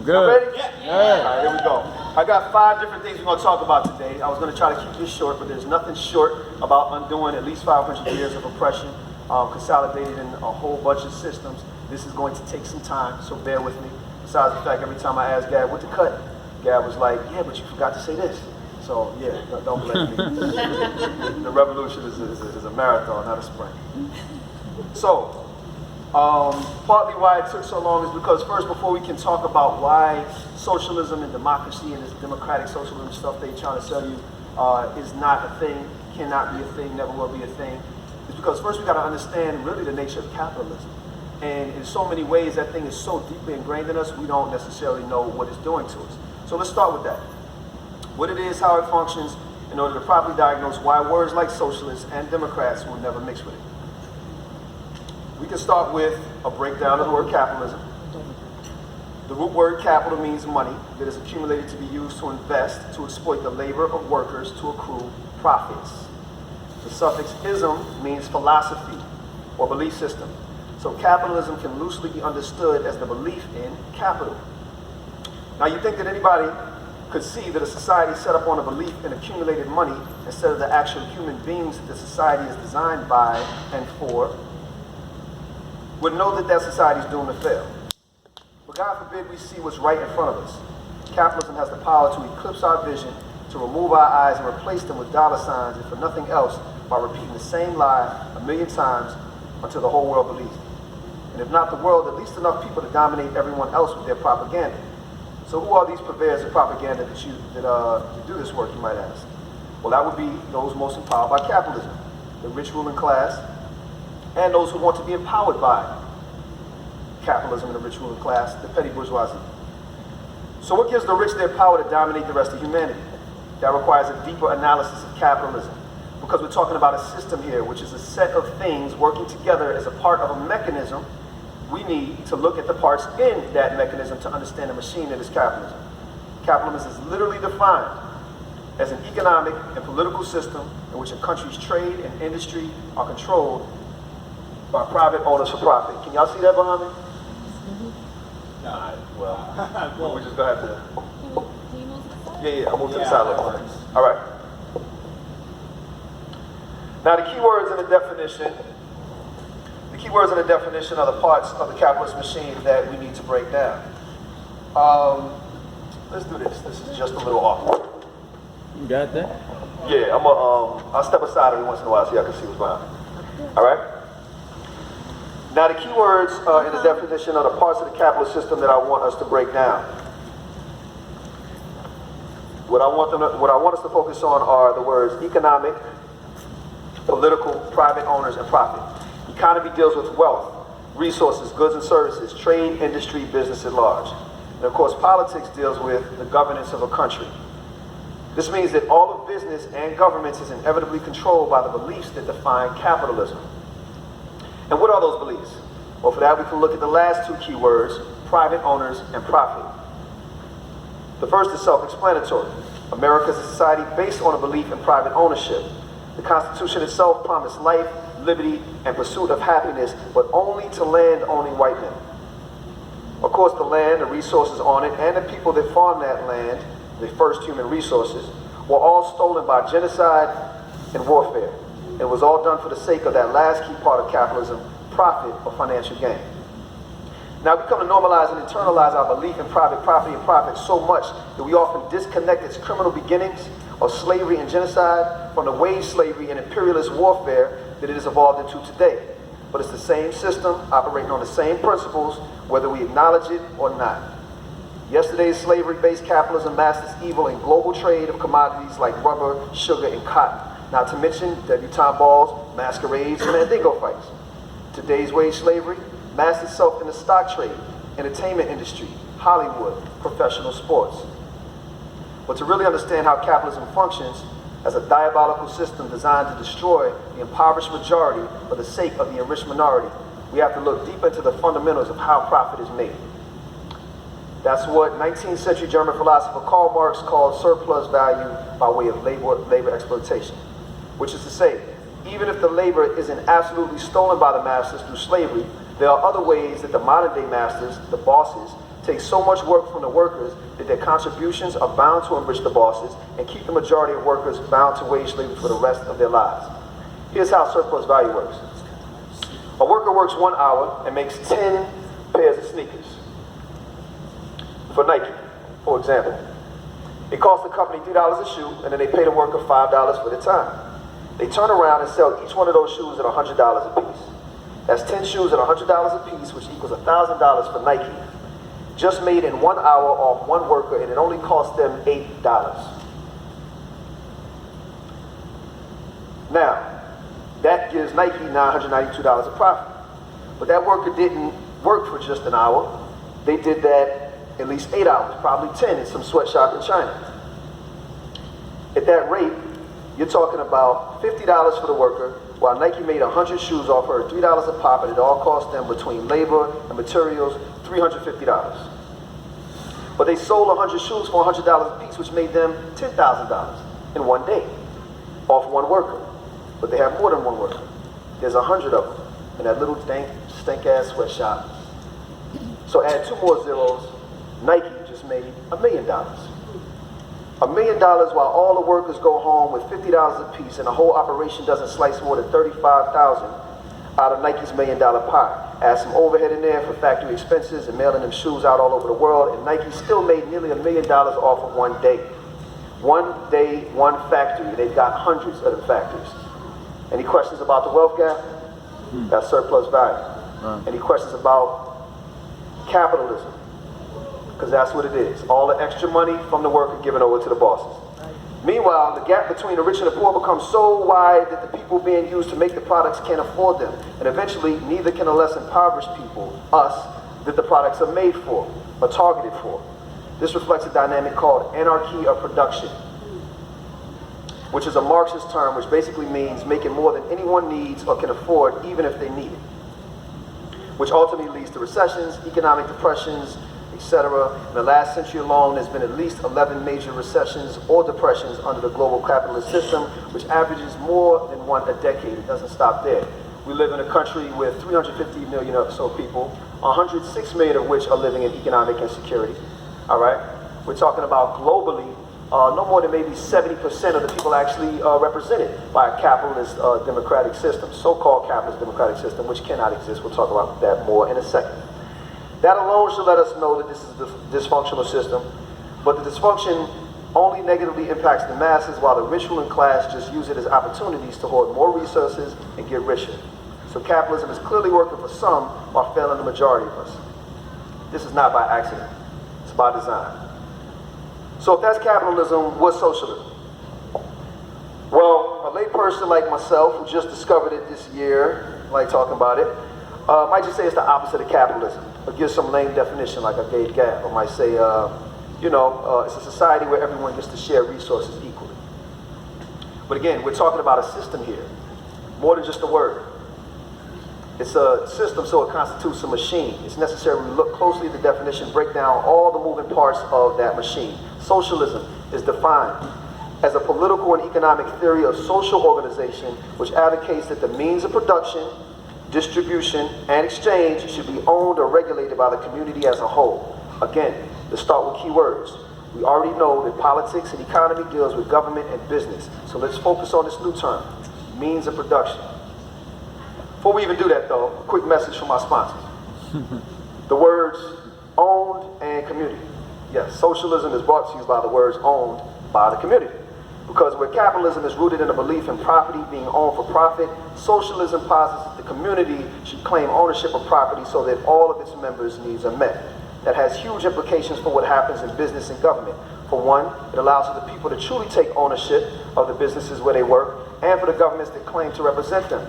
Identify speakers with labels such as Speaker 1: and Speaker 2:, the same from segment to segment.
Speaker 1: Good.
Speaker 2: Ready?
Speaker 1: Yeah.
Speaker 2: All right, here we go. I got 5 different things we're going to talk about today. I was going to try to keep this short, but there's nothing short about undoing at least 500 years of oppression, consolidated in a whole bunch of systems. This is going to take some time, so bear with me. Besides the fact, every time I asked Gab what to cut, Gab was like, yeah, but you forgot to say this. So, yeah, don't blame me. The revolution is a marathon, not a sprint. So, partly why it took so long is because first, before we can talk about why socialism and democracy and this democratic socialism stuff they trying to sell you is not a thing, cannot be a thing, never will be a thing, is because first we got to understand really the nature of capitalism. And in so many ways, that thing is so deeply ingrained in us, we don't necessarily know what it's doing to us. So let's start with that. What it is, how it functions, in order to properly diagnose why words like socialists and Democrats will never mix with it. We can start with a breakdown of the word capitalism. The root word capital means money that is accumulated to be used to invest, to exploit the labor of workers to accrue profits. The suffix ism means philosophy or belief system. So capitalism can loosely be understood as the belief in capital. Now you think that anybody could see that a society set up on a belief in accumulated money instead of the actual human beings that the society is designed by and for, would know that that society is doomed to fail. But God forbid we see what's right in front of us. Capitalism has the power to eclipse our vision, to remove our eyes and replace them with dollar signs, and for nothing else, by repeating the same lie 1,000,000 times until the whole world believes it. And if not the world, at least enough people to dominate everyone else with their propaganda. So who are these purveyors of propaganda that do this work, you might ask? Well, that would be those most empowered by capitalism, the rich ruling class, and those who want to be empowered by capitalism and the rich ruling class, the petty bourgeoisie. So what gives the rich their power to dominate the rest of humanity? That requires a deeper analysis of capitalism, because we're talking about a system here, which is a set of things working together as a part of a mechanism. We need to look at the parts in that mechanism to understand the machine that is capitalism. Capitalism is literally defined as an economic and political system in which a country's trade and industry are controlled by private owners for profit. Can y'all see that behind me? Nah, well, we're just gonna have to. Yeah, I'll move to the side a little bit. All right. Now the key words in the definition. The key words in the definition are the parts of the capitalist machine that we need to break down. Let's do this. This is just a little awkward.
Speaker 1: You got that?
Speaker 2: Yeah, I'll step aside every once in a while so y'all can see what's behind me. All right? Now the key words in the definition are the parts of the capitalist system that I want us to break down. What I want us to focus on are the words economic, political, private owners, and profit. Economy deals with wealth, resources, goods and services, trade, industry, business at large. And of course, politics deals with the governance of a country. This means that all of business and governments is inevitably controlled by the beliefs that define capitalism. And what are those beliefs? Well, for that we can look at the last 2 key words, private owners and profit. The first is self-explanatory. America is a society based on a belief in private ownership. The Constitution itself promised life, liberty, and pursuit of happiness, but only to land-owning white men. Of course, the land, the resources on it, and the people that farm that land, the first human resources, were all stolen by genocide and warfare. It was all done for the sake of that last key part of capitalism, profit or financial gain. Now we come to normalize and internalize our belief in private property and profit so much that we often disconnect its criminal beginnings of slavery and genocide from the wage slavery and imperialist warfare that it has evolved into today. But it's the same system operating on the same principles, whether we acknowledge it or not. Yesterday's slavery-based capitalism masters evil in global trade of commodities like rubber, sugar, and cotton. Not to mention debutante balls, masquerades, and mandingo fights. Today's wage slavery masks itself in the stock trade, entertainment industry, Hollywood, professional sports. But to really understand how capitalism functions as a diabolical system designed to destroy the impoverished majority for the sake of the enriched minority, we have to look deep into the fundamentals of how profit is made. That's what 19th century German philosopher Karl Marx called surplus value by way of labor exploitation. Which is to say, even if the labor isn't absolutely stolen by the masters through slavery, there are other ways that the modern day masters, the bosses, take so much work from the workers that their contributions are bound to enrich the bosses and keep the majority of workers bound to wage slavery for the rest of their lives. Here's how surplus value works. A worker works 1 hour and makes 10 pairs of sneakers. For Nike, for example. It costs the company $3 a shoe, and then they pay the worker $5 for the time. They turn around and sell each one of those shoes at $100 a piece. That's 10 shoes at $100 a piece, which equals $1,000 for Nike. Just made in 1 hour off one worker, and it only cost them $8. Now, that gives Nike $992 of profit. But that worker didn't work for just an hour. They did that at least 8 hours, probably 10 in some sweatshop in China. At that rate, you're talking about $50 for the worker, while Nike made 100 shoes off her at $3 a pop, and it all cost them, between labor and materials, $350. But they sold 100 shoes for $100 a piece, which made them $10,000 in one day, off one worker. But they have more than one worker. There's 100 of them in that little stink-ass sweatshop. So add 2 more zeros, Nike just made $1 million. $1 million while all the workers go home with $50 a piece, and the whole operation doesn't slice more than $35,000 out of Nike's $1 million pie. Add some overhead in there for factory expenses and mailing them shoes out all over the world, and Nike still made nearly $1 million off of one day. One day, one factory. They've got hundreds of them factories. Any questions about the wealth gap? That's surplus value. Any questions about capitalism? Because that's what it is. All the extra money from the worker given over to the bosses. Meanwhile, the gap between the rich and the poor becomes so wide that the people being used to make the products can't afford them. And eventually, neither can the less impoverished people, us, that the products are made for, or targeted for. This reflects a dynamic called anarchy of production, which is a Marxist term which basically means making more than anyone needs or can afford, even if they need it. Which ultimately leads to recessions, economic depressions, etc. In the last century alone, there's been at least 11 major recessions or depressions under the global capitalist system, which averages more than one a decade. It doesn't stop there. We live in a country with 350 million or so people, 106 million of which are living in economic insecurity. All right? We're talking about globally, no more than maybe 70% of the people actually represented by a capitalist democratic system, so-called capitalist democratic system, which cannot exist. We'll talk about that more in a second. That alone should let us know that this is a dysfunctional system, but the dysfunction only negatively impacts the masses, while the rich ruling class just use it as opportunities to hoard more resources and get richer. So capitalism is clearly working for some while failing the majority of us. This is not by accident, it's by design. So if that's capitalism, what's socialism? Well, a layperson like myself, who just discovered it this year, like talking about it, might just say it's the opposite of capitalism, or give some lame definition like I gave Gab. I might say, it's a society where everyone gets to share resources equally. But again, we're talking about a system here, more than just a word. It's a system, so it constitutes a machine. It's necessary we look closely at the definition, break down all the moving parts of that machine. Socialism is defined as a political and economic theory of social organization which advocates that the means of production, distribution, and exchange should be owned or regulated by the community as a whole. Again, let's start with key words. We already know that politics and economy deals with government and business. So let's focus on this new term, means of production. Before we even do that though, a quick message from our sponsors. The words owned and community. Yes, socialism is brought to you by the words owned by the community. Because where capitalism is rooted in a belief in property being owned for profit, socialism posits that the community should claim ownership of property so that all of its members' needs are met. That has huge implications for what happens in business and government. For one, it allows for the people to truly take ownership of the businesses where they work, and for the governments that claim to represent them.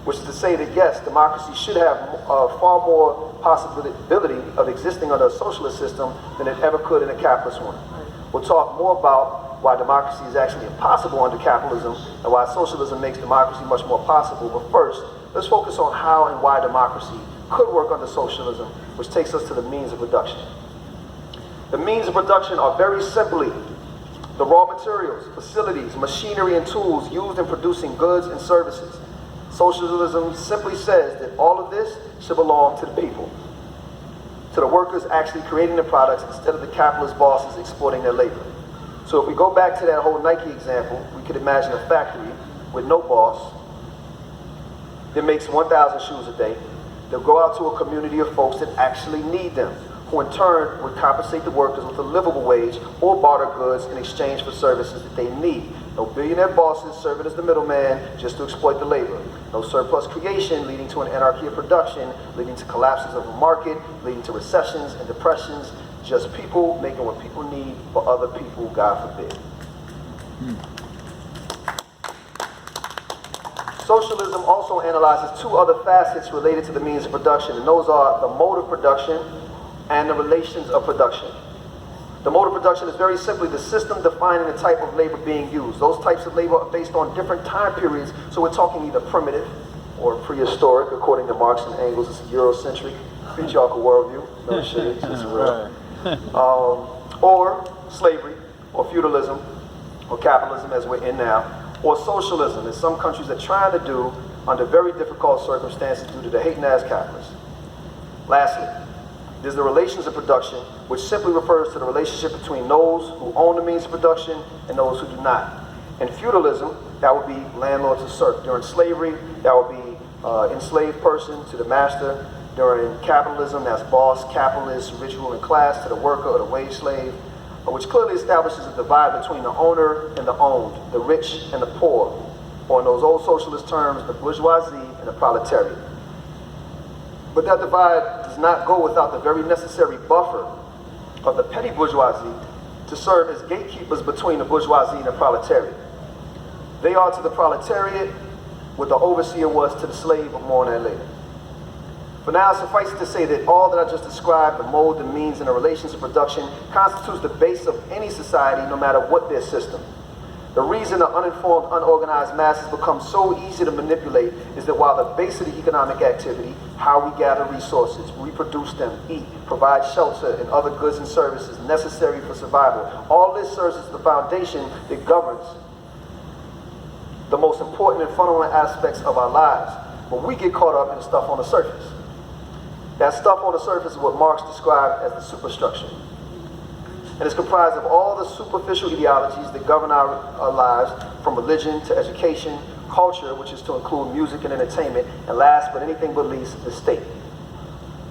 Speaker 2: Which is to say that yes, democracy should have far more possibility of existing under a socialist system than it ever could in a capitalist one. We'll talk more about why democracy is actually impossible under capitalism and why socialism makes democracy much more possible. But first, let's focus on how and why democracy could work under socialism, which takes us to the means of production. The means of production are very simply the raw materials, facilities, machinery, and tools used in producing goods and services. Socialism simply says that all of this should belong to the people, to the workers actually creating the products instead of the capitalist bosses exploiting their labor. So if we go back to that whole Nike example, we could imagine a factory with no boss that makes 1,000 shoes a day. They'll go out to a community of folks that actually need them, who in turn would compensate the workers with a livable wage or barter goods in exchange for services that they need. No billionaire bosses serving as the middleman just to exploit the labor. No surplus creation leading to an anarchy of production, leading to collapses of the market, leading to recessions and depressions. Just people making what people need for other people, God forbid. Socialism also analyzes two other facets related to the means of production, and those are the mode of production and the relations of production. The mode of production is very simply the system defining the type of labor being used. Those types of labor are based on different time periods, so we're talking either primitive or prehistoric, according to Marx and Engels. It's a Eurocentric, patriarchal worldview. No shade, it's real. Or slavery, or feudalism, or capitalism as we're in now, or socialism, as some countries are trying to do under very difficult circumstances due to the hating-ass capitalists. Lastly, there's the relations of production, which simply refers to the relationship between those who own the means of production and those who do not. In feudalism, that would be landlord to serf. During slavery, that would be enslaved person to the master. During capitalism, that's boss, capitalist, rich ruling class to the worker or the wage slave, which clearly establishes a divide between the owner and the owned, the rich and the poor, or in those old socialist terms, the bourgeoisie and the proletariat. But that divide does not go without the very necessary buffer of the petty bourgeoisie to serve as gatekeepers between the bourgeoisie and the proletariat. They are to the proletariat what the overseer was to the slave, but more on that later. For now, suffice it to say that all that I just described, the mode, the means, and the relations of production, constitutes the base of any society, no matter what their system. The reason the uninformed, unorganized masses become so easy to manipulate is that while the base of the economic activity, how we gather resources, reproduce them, eat, provide shelter, and other goods and services necessary for survival, all this serves as the foundation that governs the most important and fundamental aspects of our lives. But we get caught up in the stuff on the surface. That stuff on the surface is what Marx described as the superstructure. And it's comprised of all the superficial ideologies that govern our lives, from religion to education, culture, which is to include music and entertainment, and last but anything but least, the state.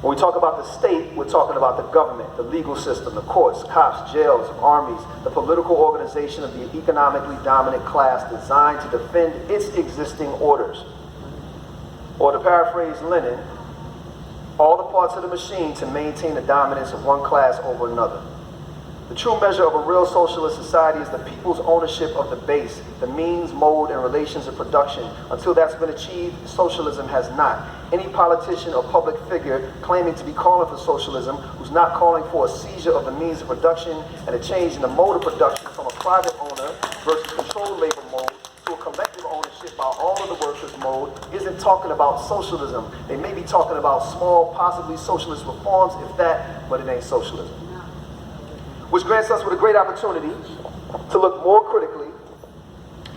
Speaker 2: When we talk about the state, we're talking about the government, the legal system, the courts, cops, jails, armies, the political organization of the economically dominant class designed to defend its existing orders. Or to paraphrase Lenin, all the parts of the machine to maintain the dominance of one class over another. The true measure of a real socialist society is the people's ownership of the base, the means, mode, and relations of production. Until that's been achieved, socialism has not. Any politician or public figure claiming to be calling for socialism, who's not calling for a seizure of the means of production and a change in the mode of production from a private owner versus controlled labor mode to a collective ownership by all of the workers mode, isn't talking about socialism. They may be talking about small, possibly socialist reforms, if that, but it ain't socialism. Which grants us with a great opportunity to look more critically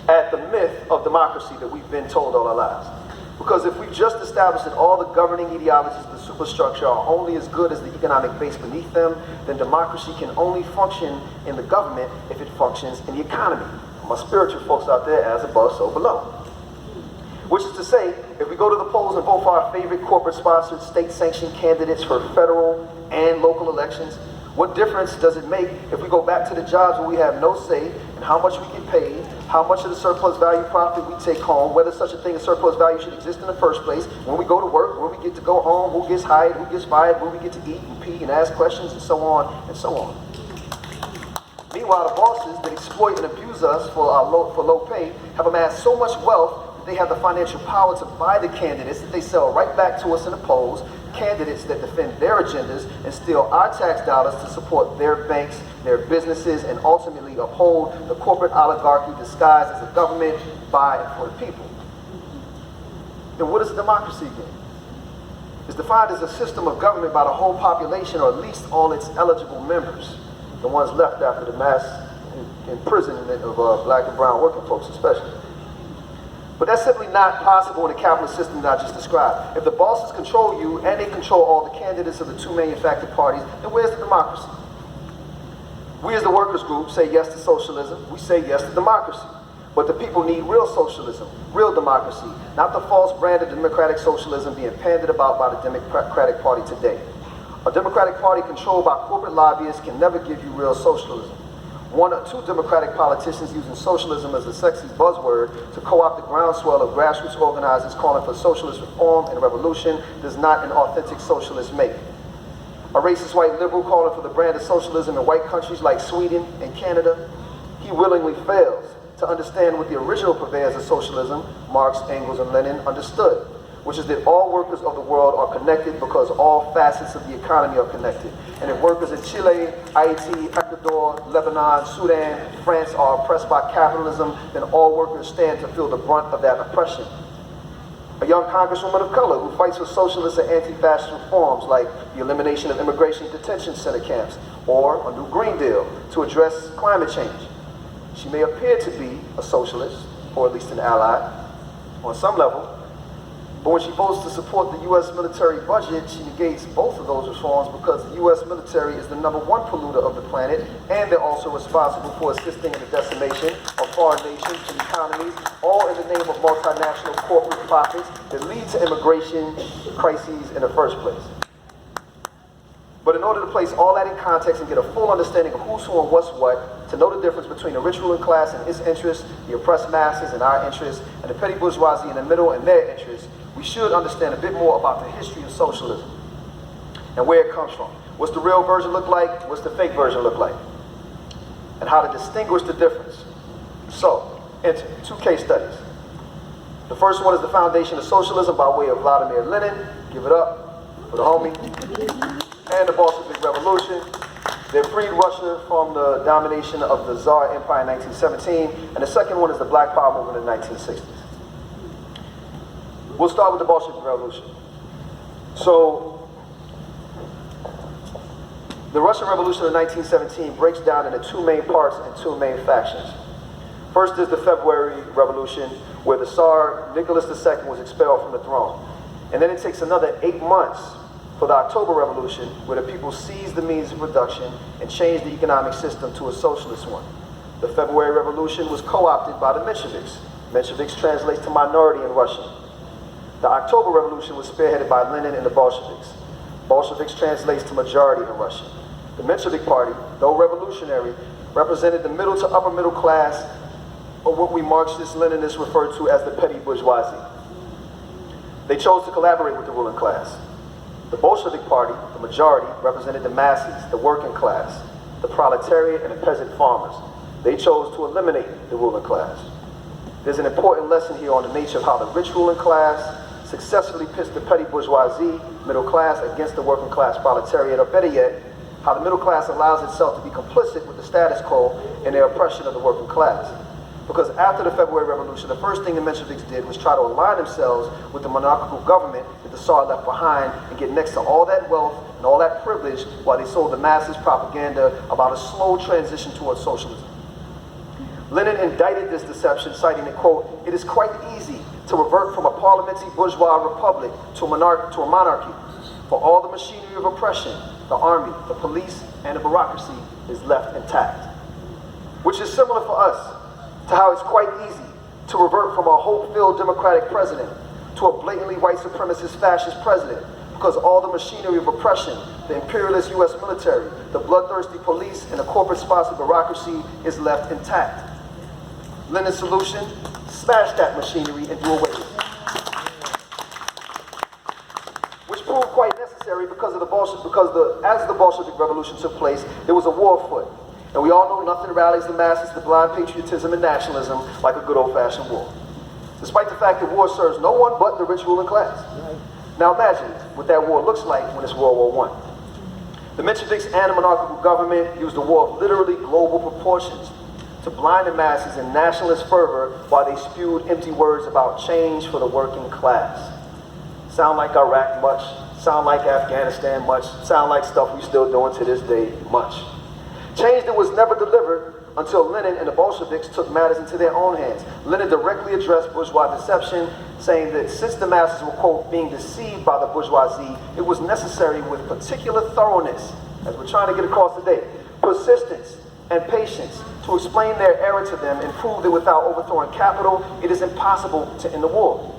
Speaker 2: at the myth of democracy that we've been told all our lives. Because if we've just established that all the governing ideologies of the superstructure are only as good as the economic base beneath them, then democracy can only function in the government if it functions in the economy. My spiritual folks out there, as above, so below. Which is to say, if we go to the polls and vote for our favorite corporate-sponsored, state-sanctioned candidates for federal and local elections, what difference does it make if we go back to the jobs where we have no say in how much we get paid, how much of the surplus value profit we take home, whether such a thing as surplus value should exist in the first place, when we go to work, where we get to go home, who gets hired, who gets fired, where we get to eat and pee and ask questions, and so on and so on. Meanwhile, the bosses that exploit and abuse us for low pay have amassed so much wealth that they have the financial power to buy the candidates that they sell right back to us in the polls, candidates that defend their agendas and steal our tax dollars to support their banks, their businesses, and ultimately uphold the corporate oligarchy disguised as a government by and for the people. Then what is democracy again? It's defined as a system of government by the whole population, or at least all its eligible members, the ones left after the mass imprisonment of black and brown working folks especially. But that's simply not possible in the capitalist system that I just described. If the bosses control you and they control all the candidates of the two manufactured parties, then where's the democracy? We as the workers group say yes to socialism, we say yes to democracy. But the people need real socialism, real democracy, not the false brand of democratic socialism being pandered about by the Democratic Party today. A Democratic Party controlled by corporate lobbyists can never give you real socialism. One or two Democratic politicians using socialism as a sexy buzzword to co-opt the groundswell of grassroots organizers calling for socialist reform and revolution does not an authentic socialist make. A racist white liberal calling for the brand of socialism in white countries like Sweden and Canada, he willingly fails to understand what the original purveyors of socialism, Marx, Engels, and Lenin, understood, which is that all workers of the world are connected because all facets of the economy are connected. And if workers in Chile, Haiti, Ecuador, Lebanon, Sudan, France are oppressed by capitalism, then all workers stand to feel the brunt of that oppression. A young congresswoman of color who fights for socialist and anti-fascist reforms like the elimination of immigration detention center camps or a new Green Deal to address climate change. She may appear to be a socialist, or at least an ally, on some level, but when she votes to support the U.S. military budget, she negates both of those reforms because the U.S. military is the #1 polluter of the planet, and they're also responsible for assisting in the decimation of foreign nations and economies, all in the name of multinational corporate profits that lead to immigration crises in the first place. But in order to place all that in context and get a full understanding of who's who and what's what, to know the difference between the rich ruling class and its interests, the oppressed masses and our interests, and the petty bourgeoisie in the middle and their interests, we should understand a bit more about the history of socialism and where it comes from. What's the real version look like? What's the fake version look like? And how to distinguish the difference. So, enter 2 case studies. The first one is the foundation of socialism by way of Vladimir Lenin. Give it up for the homie. And the Bolshevik Revolution. They freed Russia from the domination of the Tsar Empire in 1917. And the second one is the Black Power movement in the 1960s. We'll start with the Bolshevik Revolution. So, the Russian Revolution of 1917 breaks down into 2 main parts and 2 main factions. First is the February Revolution, where the Tsar Nicholas II was expelled from the throne. And then it takes another 8 months for the October Revolution, where the people seized the means of production and changed the economic system to a socialist one. The February Revolution was co-opted by the Mensheviks. Mensheviks translates to minority in Russian. The October Revolution was spearheaded by Lenin and the Bolsheviks. Bolsheviks translates to majority in Russian. The Menshevik Party, though revolutionary, represented the middle to upper middle class, or what we Marxist-Leninists refer to as the petty bourgeoisie. They chose to collaborate with the ruling class. The Bolshevik Party, the majority, represented the masses, the working class, the proletariat, and the peasant farmers. They chose to eliminate the ruling class. There's an important lesson here on the nature of how the rich ruling class successfully pits the petty bourgeoisie, middle class, against the working class proletariat, or better yet, how the middle class allows itself to be complicit with the status quo in their oppression of the working class. Because after the February Revolution, the first thing the Mensheviks did was try to align themselves with the monarchical government that the Tsar left behind and get next to all that wealth and all that privilege while they sold the masses propaganda about a slow transition towards socialism. Lenin indicted this deception, citing that, quote, "It is quite easy to revert from a parliamentary bourgeois republic to a monarchy, for all the machinery of oppression, the army, the police, and the bureaucracy is left intact." Which is similar for us to how it's quite easy to revert from a hope-filled democratic president to a blatantly white supremacist fascist president, because all the machinery of oppression, the imperialist U.S. military, the bloodthirsty police, and the corporate-sponsored bureaucracy is left intact. Lenin's solution: smash that machinery and do away with it. Which proved quite necessary because of as the Bolshevik Revolution took place, there was a war afoot. And we all know nothing rallies the masses to blind patriotism and nationalism like a good old-fashioned war. Despite the fact that war serves no one but the rich ruling class. Now imagine what that war looks like when it's World War I. The Mensheviks and the monarchical government used a war of literally global proportions to blind the masses in nationalist fervor while they spewed empty words about change for the working class. Sound like Iraq much? Sound like Afghanistan much? Sound like stuff we still doing to this day much? Change that was never delivered until Lenin and the Bolsheviks took matters into their own hands. Lenin directly addressed bourgeois deception, saying that since the masses were, quote, being deceived by the bourgeoisie, it was necessary with particular thoroughness, as we're trying to get across today, persistence and patience to explain their error to them and prove that without overthrowing capital, it is impossible to end the war.